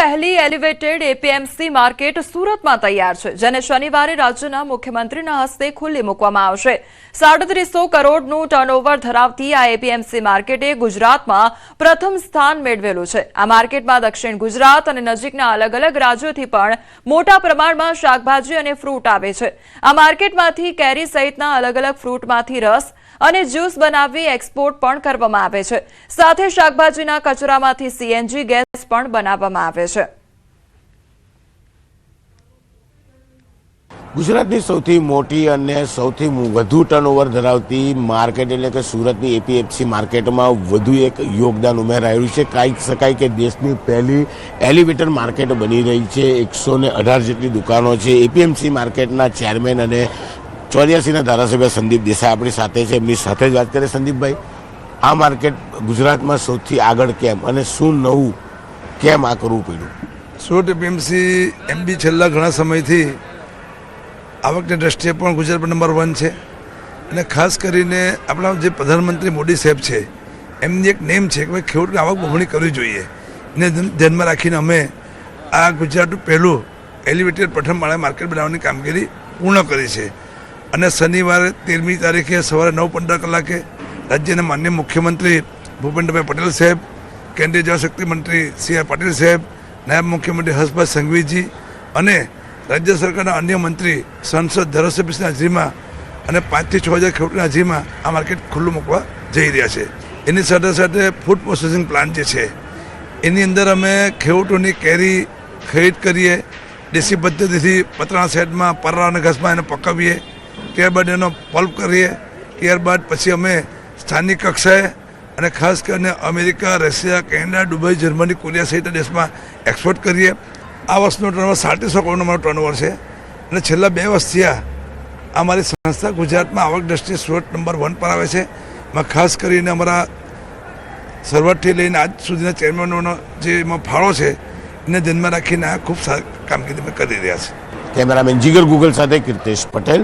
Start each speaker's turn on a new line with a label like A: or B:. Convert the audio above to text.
A: પહેલી elevated APMC market સુરતમાં તૈયાર છે, જેને શનિવારે રાજ્યના મુખ્યમંત્રીના હસ્તે ખુલ્લી મૂકવામાં આવશે। 3750 કરોડનું ટર્નઓવર ધરાવતી આ એપીએમસી માર્કેટે ગુજરાતમાં પ્રથમ સ્થાન મેળવેલું છે। આ માર્કેટમાં દક્ષિણ ગુજરાત અને નજીકના અલગ અલગ રાજ્યોથી પણ મોટા પ્રમાણમાં શાકભાજી અને ફ્રૂટ આવે છે। આ માર્કેટમાંથી કેરી સહિતના અલગ અલગ ફ્રૂટમાંથી રસ અને જ્યુસ બનાવી એક્સપોર્ટ પણ કરવામાં આવે છે। સાથે શાકભાજીના કચરામાંથી સીએનજી ગેસ પણ બનાવવામાં આવે છે।
B: ગુજરાતની સૌથી મોટી અને સૌથી વધુ ટર્નઓવર ધરાવતી માર્કેટ એટલે કે સુરતની એપીએમસી માર્કેટમાં વધુ એક યોગદાન ઉમેરાયું છે। કહી શકાય કે દેશની પહેલી એલિવેટર માર્કેટ બની રહી છે। 118 જેટલી દુકાનો છે। એપીએમસી માર્કેટના ચેરમેન અને 84ના ધારાસભ્ય સંદીપ દેસાઈ આપણી સાથે છે। એમની સાથે જ વાત કરીએ। સંદીપભાઈ, આ માર્કેટ ગુજરાતમાં સૌથી આગળ કેમ અને શું નવું કેમ આ કરવું પડ્યું?
C: સુરત એપીએમસી એમબી છેલ્લા ઘણા સમયથી આવકની દ્રષ્ટિએ પણ ગુજરાત નંબર 1 છે અને ખાસ કરીને આપણા જે પ્રધાનમંત્રી મોદી સાહેબ છે એમની એક નેમ છે કે ભાઈ ખેડૂતની આવક બમણી કરવી જોઈએ। એને ધ્યાનમાં રાખીને અમે આ ગુજરાતનું પહેલું એલિવેટેડ પ્રથમ માળે માર્કેટ બનાવવાની કામગીરી પૂર્ણ કરી છે અને શનિવારે 13મી તારીખે સવારે 9:15 કલાકે રાજ્યના માન્ય મુખ્યમંત્રી ભૂપેન્દ્રભાઈ પટેલ સાહેબ, કેન્દ્રીય જળશક્તિ મંત્રી સી.આર. પાટીલ સાહેબ, નાયબ મુખ્યમંત્રી હર્ષભાઈ સંઘવીજી અને રાજ્ય સરકારના અન્ય મંત્રી, સાંસદ, ધારાસભ્યની હાજરીમાં અને 5 થી 6 હજાર ખેડૂતોની હાજરીમાં આ માર્કેટ ખુલ્લું મૂકવા જઈ રહ્યા છે। એની સાથે સાથે ફૂડ પ્રોસેસિંગ પ્લાન્ટ જે છે એની અંદર અમે ખેડૂતોની કેરી ખરીદ કરીએ, દેશી પદ્ધતિથી પતરાના સેટમાં પરરા અને ઘાસમાં એને પકાવીએ, ત્યારબાદ એનો પલ્પ કરીએ, ત્યારબાદ પછી અમે સ્થાનિક કક્ષાએ અને ખાસ કરીને America, Russia, Canada, Dubai, Germany, Korea સહિતના દેશમાં એક્સપોર્ટ કરીએ। આ વર્ષનો ટર્નઓવર 3700 કરોડનો મારો ટર્નઓવર છે અને છેલ્લા 2 વર્ષથી અમારી સંસ્થા ગુજરાતમાં આવક દ્રષ્ટિએ સુરત નંબર 1 પર આવે છે। એમાં ખાસ કરીને અમારા શરૂઆતથી લઈને આજ સુધીના ચેરમેનોનો જે એમાં ફાળો છે એને ધ્યાનમાં રાખીને આ ખૂબ સારી કામગીરી કરી રહ્યા છે।
B: કેમેરામેન જીગર ગુગલ સાથે કીર્તેશ પટેલ।